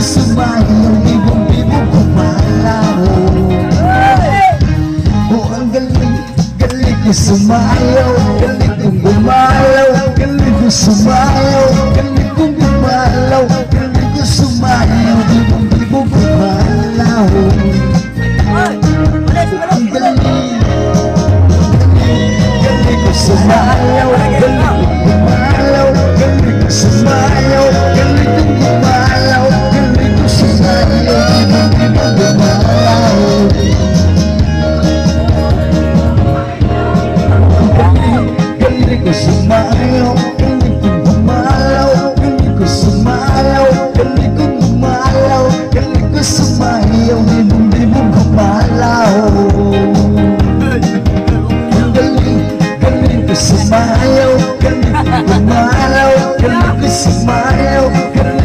sumayaw, libong-libong gumalaw. Oh, ang galing, galing ko sumayaw, galing kong gumalaw, galing ko sumayaw, galing kong gumalaw, galing ko sumayaw, libong-libong gumalaw. Ang galing, galing ko sumayaw, galing kong gumalaw, galing ko sumayaw, galing kong gumalaw, galing ko sumayaw, libong-libong gumalaw. Galing ko sumayaw, galing kong gumalaw, galing ko sumayaw, galing kong gumalaw, galing ko sumayaw, libong-libong gumalaw. Galing ko sumayaw, galing kong gumalaw, galing ko sumayaw, galing